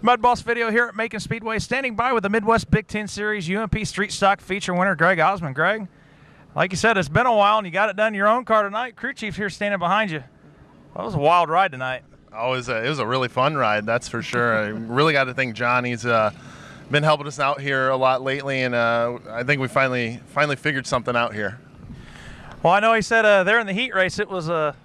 Mud Boss video here at Macon Speedway, standing by with the Midwest Big Ten Series UMP Street Stock feature winner, Greg Osman. Greg, like you said, it's been a while, and you got it done in your own car tonight. Crew chief here standing behind you. Well, it was a wild ride tonight. Oh, it was a really fun ride, that's for sure. I really got to thank John. He's been helping us out here a lot lately, and I think we finally figured something out here. Well, I know he said there in the heat race it was a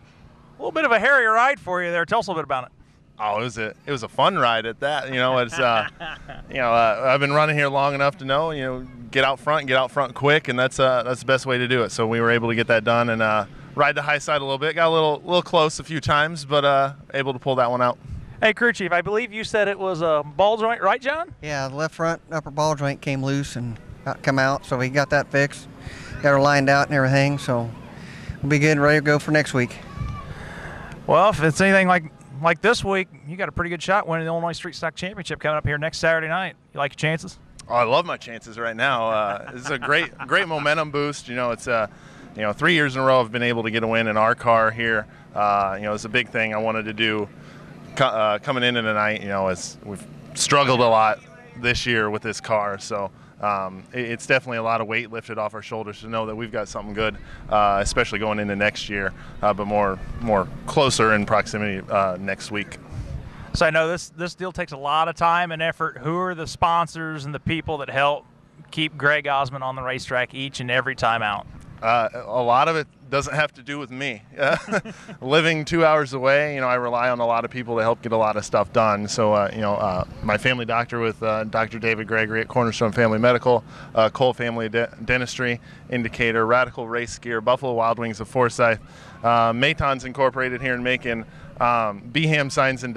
little bit of a hairy ride for you there. Tell us a little bit about it. Oh, it was a fun ride at that. You know, it's I've been running here long enough to know, get out front quick, and that's the best way to do it. So we were able to get that done and ride the high side a little bit. Got a little close a few times, but able to pull that one out. Hey, crew chief, I believe you said it was a ball joint, right, John? Yeah, the left front upper ball joint came loose and come out, so we got that fixed. Got her lined out and everything, so we'll be good and ready to go for next week. Well, if it's anything like this week, you got a pretty good shot winning the Illinois Street Stock Championship coming up here next Saturday night. You like your chances? Oh, I love my chances right now. This is a great momentum boost. It's 3 years in a row I've been able to get a win in our car here. It's a big thing I wanted to do coming into tonight. As we've struggled a lot this year with this car, so it's definitely a lot of weight lifted off our shoulders to know that we've got something good, especially going into next year, but more closer in proximity next week. So I know this deal takes a lot of time and effort. Who are the sponsors and the people that help keep Greg Osman on the racetrack each and every time out? A lot of it doesn't have to do with me. Living 2 hours away, I rely on a lot of people to help get a lot of stuff done. So, my family doctor with Dr. David Gregory at Cornerstone Family Medical, Cole Family Dentistry, Indicator, Radical Race Gear, Buffalo Wild Wings of Forsyth, Maton's Incorporated here in Macon, Beham Signs and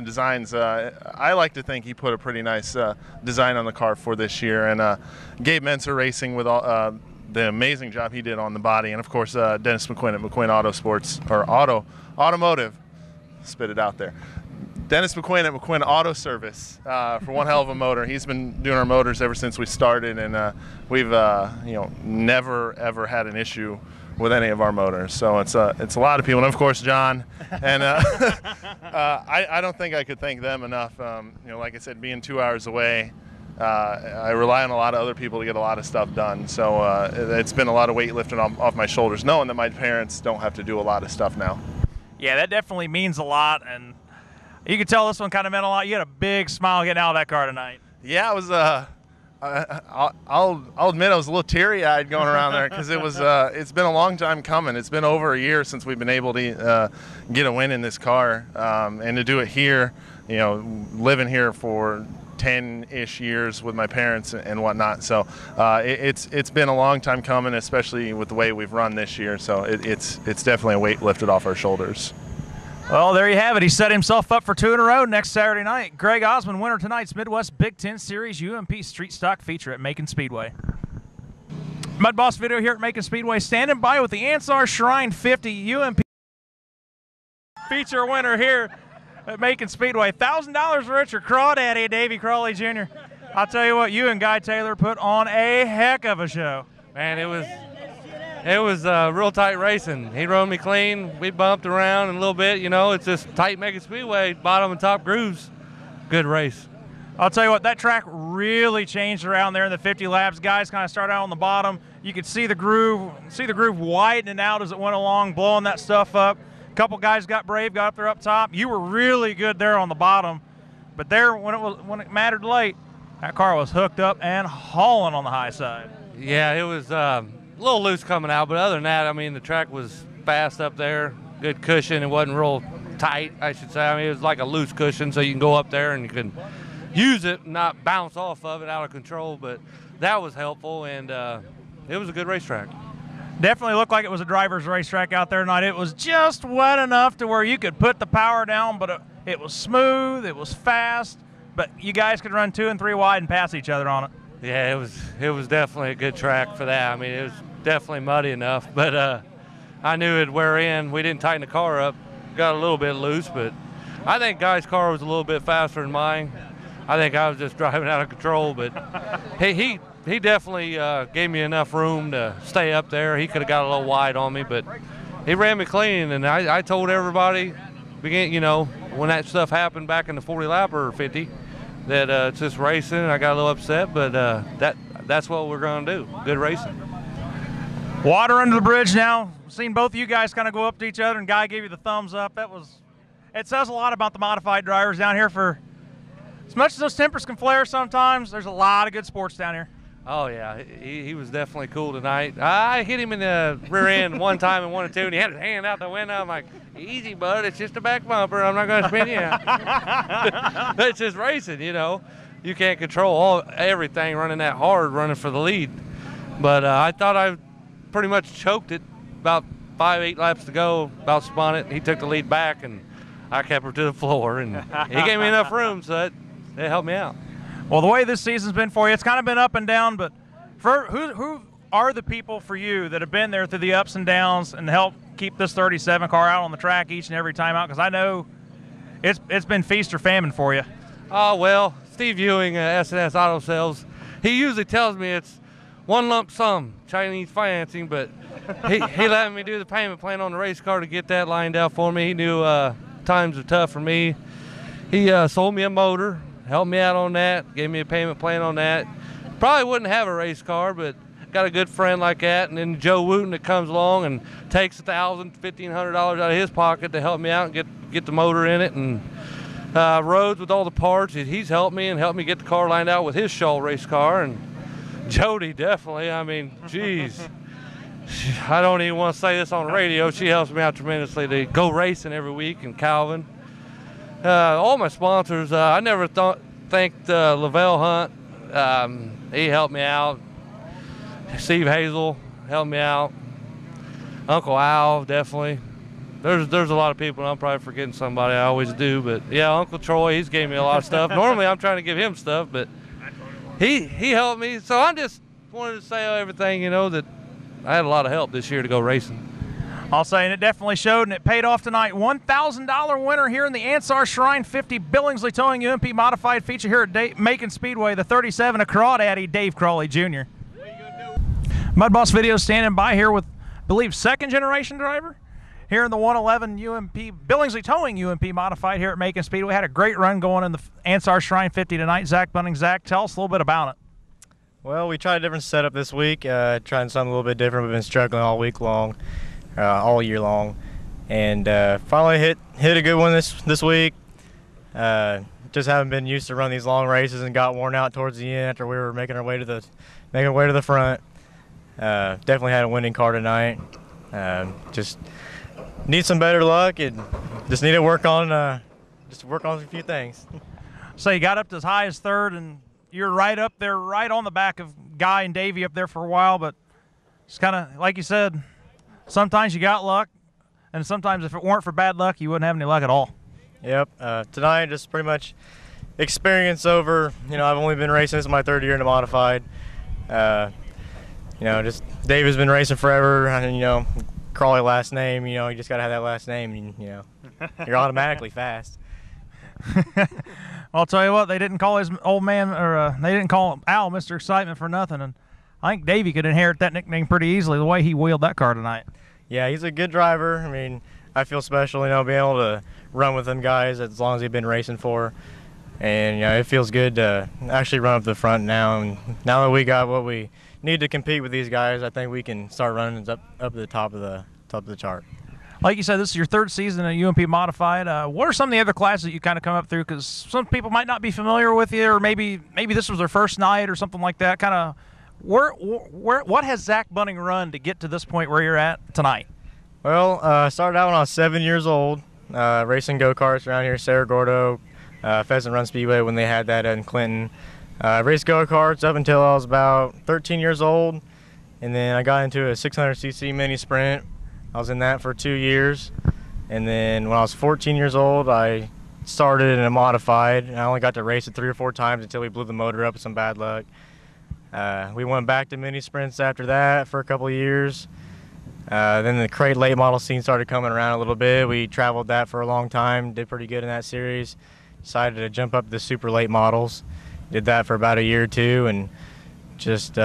Designs. I like to think he put a pretty nice design on the car for this year, and Gabe Menser Racing with all the amazing job he did on the body, and of course Dennis McQuinn at McQuinn Automotive. Spit it out there. Dennis McQuinn at McQuinn Auto Service for one hell of a motor. He's been doing our motors ever since we started, and we've never ever had an issue with any of our motors. So it's a lot of people, and of course John, and I don't think I could thank them enough. Like I said, being 2 hours away, I rely on a lot of other people to get a lot of stuff done. So it's been a lot of weight lifting off my shoulders, knowing that my parents don't have to do a lot of stuff now. Yeah, that definitely means a lot, and you could tell this one kind of meant a lot. You had a big smile getting out of that car tonight. Yeah, it was. I'll admit I was a little teary-eyed going around there because it's been a long time coming. It's been over a year since we've been able to get a win in this car, and to do it here, living here for 10-ish years with my parents and whatnot. So it's been a long time coming, especially with the way we've run this year. So it's definitely a weight lifted off our shoulders. Well, there you have it. He set himself up for 2 in a row next Saturday night. Greg Osman, winner tonight's Midwest Big Ten Series UMP Street Stock feature at Macon Speedway. Mud Boss video here at Macon Speedway, standing by with the Ansar Shrine 50 UMP feature winner here at Macon Speedway. $1,000 for Richard Crawdaddy, Davey Crawley Jr. I'll tell you what, you and Guy Taylor put on a heck of a show. Man, it was real tight racing. He rode me clean. We bumped around a little bit. It's just tight Macon Speedway, bottom and top grooves. Good race. I'll tell you what, that track really changed around there in the 50 laps. Guys kind of started out on the bottom. You could see the groove widening out as it went along, blowing that stuff up. A couple guys got brave, got up there up top. You were really good there on the bottom, but there when it mattered late, that car was hooked up and hauling on the high side. Yeah, it was a little loose coming out, but other than that, the track was fast up there, good cushion. It wasn't real tight, I should say. It was like a loose cushion, so you can go up there and you can use it, not bounce off of it out of control, but that was helpful, and it was a good racetrack. Definitely looked like it was a driver's racetrack out there tonight. It was just wet enough to where you could put the power down, but it was smooth, it was fast, but you guys could run 2 and 3 wide and pass each other on it. Yeah, it was definitely a good track for that. It was definitely muddy enough, but I knew it'd wear in. We didn't tighten the car up, got a little bit loose, but I think Guy's car was a little bit faster than mine. I think I was just driving out of control, but he definitely gave me enough room to stay up there. He could have got a little wide on me, but he ran me clean, and I told everybody, when that stuff happened back in the 40 lapper 50, that it's just racing, and I got a little upset, but that's what we're going to do. Good racing. Water under the bridge now. Seen both of you guys kind of go up to each other, and Guy gave you the thumbs up. It says a lot about the modified drivers down here. For as much as those tempers can flare sometimes, there's a lot of good sports down here. Oh, yeah, he was definitely cool tonight. I hit him in the rear end one time in 1 or 2, and he had his hand out the window. I'm like, easy, bud, it's just a back bumper. I'm not going to spin you out. It's just racing, you know. You can't control everything running that hard, running for the lead. But I thought I pretty much choked it. About 5-8 laps to go, about spun it. He took the lead back, and I kept her to the floor, and he gave me enough room, so it helped me out. Well, the way this season's been for you, it's kind of been up and down, but for who are the people for you that have been there through the ups and downs and help keep this 37 car out on the track each and every time out? Because I know it's been feast or famine for you. Oh, well, Steve Ewing, S&S Auto Sales, he usually tells me it's one lump sum Chinese financing, but he let me do the payment plan on the race car to get that lined out for me. He knew times were tough for me. He sold me a motor, helped me out on that, gave me a payment plan on that. Probably wouldn't have a race car, but got a good friend like that. And then Joe Wooten that comes along and takes $1,000, $1,500 out of his pocket to help me out and get the motor in it. And Rhodes with all the parts, he's helped me get the car lined out with his Shaw race car. And Jody definitely, I mean, geez. I don't even want to say this on the radio. She helps me out tremendously to go racing every week. And Calvin. All my sponsors, I never thanked Lavelle Hunt. He helped me out. Steve Hazel helped me out. Uncle Al, definitely. There's a lot of people, and I'm probably forgetting somebody. I always do, but yeah, Uncle Troy, he's gave me a lot of stuff. Normally, I'm trying to give him stuff, but he helped me. So I just wanted to say everything, you know, that I had a lot of help this year to go racing. I'll say, and it definitely showed, and it paid off tonight. $1,000 winner here in the Ansar Shrine 50 Billingsley Towing UMP Modified feature here at Macon Speedway, the 37, a Crawdaddy, Davey Crawley Jr. Mud Boss Video standing by here with, I believe, second-generation driver here in the 111 UMP Billingsley Towing UMP Modified here at Macon Speedway. Had a great run going in the Ansar Shrine 50 tonight. Zack Bunting. Zach, tell us a little bit about it. Well, we tried a different setup this week, trying something a little bit different. We've been struggling all week long. All year long, and finally hit a good one this week. Just haven't been used to run these long races and got worn out towards the end after we were making our way to the front. Definitely had a winning car tonight. Just need some better luck and just need to work on a few things. So you got up to as high as third, and you're right up there, right on the back of Guy and Davey up there for a while, but it's kind of like you said. Sometimes you got luck, and sometimes if it weren't for bad luck, you wouldn't have any luck at all. Yep. Tonight, just pretty much experience over. You know, I've only been racing. This is my third year in the modified. You know, just David's been racing forever, and you know, Crawley last name. You know, you just gotta have that last name, and you know, you're automatically fast. I'll tell you what, they didn't call his old man, or they didn't call Al Mr. Excitement for nothing, and I think Davey could inherit that nickname pretty easily the way he wheeled that car tonight. Yeah, he's a good driver. I mean, I feel special, you know, being able to run with them guys as long as they've been racing for. And, you know, it feels good to actually run up the front now. And now that we got what we need to compete with these guys, I think we can start running up to the top of the chart. Like you said, this is your third season at UMP Modified. What are some of the other classes that you kind of come up through? Because some people might not be familiar with you, or maybe this was their first night or something like that. Kind of. What has Zack Bunting run to get to this point where you're at tonight? Well, started out when I was 7 years old, racing go-karts around here, Cerro Gordo, Pheasant Run Speedway when they had that in Clinton. Raced go-karts up until I was about 13 years old, and then I got into a 600cc mini sprint. I was in that for 2 years, and then when I was 14 years old, I started in a modified, and I only got to race it 3 or 4 times until we blew the motor up with some bad luck. We went back to mini sprints after that for a couple of years. Then the crate late model scene started coming around a little bit. We traveled that for a long time, did pretty good in that series. Decided to jump up to the super late models. Did that for about a year or two, and just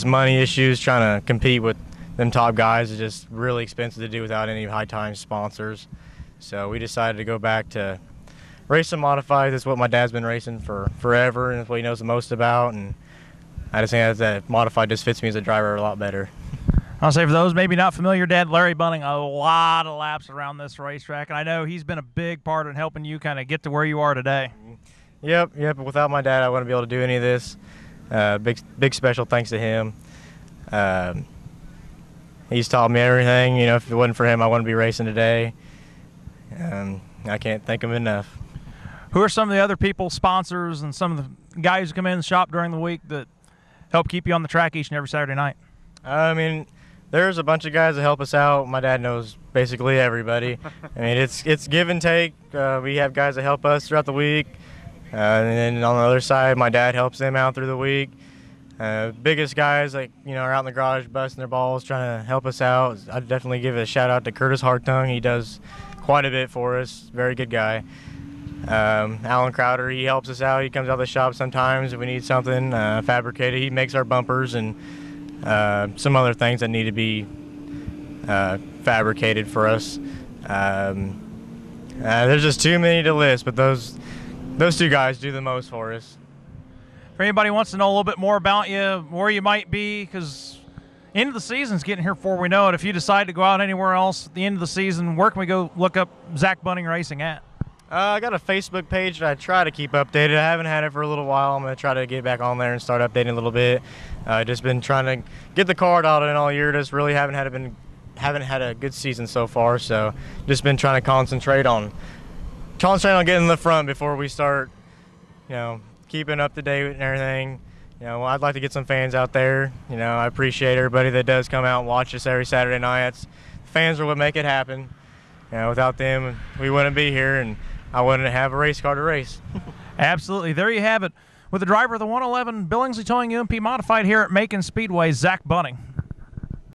money issues, trying to compete with them top guys is just really expensive to do without any high time sponsors. So we decided to go back to racing modified. That's what my dad's been racing for forever, and that's what he knows the most about. And I just think that modified just fits me as a driver a lot better. I'll say for those maybe not familiar, Dad, Larry Bunting, a lot of laps around this racetrack, and I know he's been a big part in helping you kind of get to where you are today. Yep. Without my dad, I wouldn't be able to do any of this. Big special thanks to him. He's taught me everything. You know, if it wasn't for him, I wouldn't be racing today. I can't thank him enough. Who are some of the other people, sponsors, and some of the guys who come in the shop during the week that help keep you on the track each and every Saturday night? I mean, there's a bunch of guys that help us out. My dad knows basically everybody. I mean, it's give and take. We have guys that help us throughout the week. And then on the other side, my dad helps them out through the week. Biggest guys, like, you know, are out in the garage busting their balls, trying to help us out. I'd definitely give a shout out to Curtis Hartung. He does quite a bit for us. Very good guy. Alan Crowder, he helps us out. He comes out of the shop sometimes if we need something fabricated. He makes our bumpers and some other things that need to be fabricated for us. There's just too many to list, but those two guys do the most for us. If anybody wants to know a little bit more about you, where you might be, because end of the season's getting here before we know it. If you decide to go out anywhere else at the end of the season, where can we go look up Zack Bunting Racing at? I got a Facebook page that I try to keep updated. I haven't had it for a little while. I'm going to try to get back on there and start updating a little bit. Just been trying to get the car out in all year. Just really haven't had a good season so far. So just been trying to concentrate on getting in the front before we start, you know, keeping up to date and everything. You know, I'd like to get some fans out there. You know, I appreciate everybody that does come out and watch us every Saturday night. Fans are what make it happen. You know, without them, we wouldn't be here, and I wouldn't have a race car to race. Absolutely. There you have it. With the driver of the 111 Billingsley Towing UMP Modified here at Macon Speedway, Zack Bunting.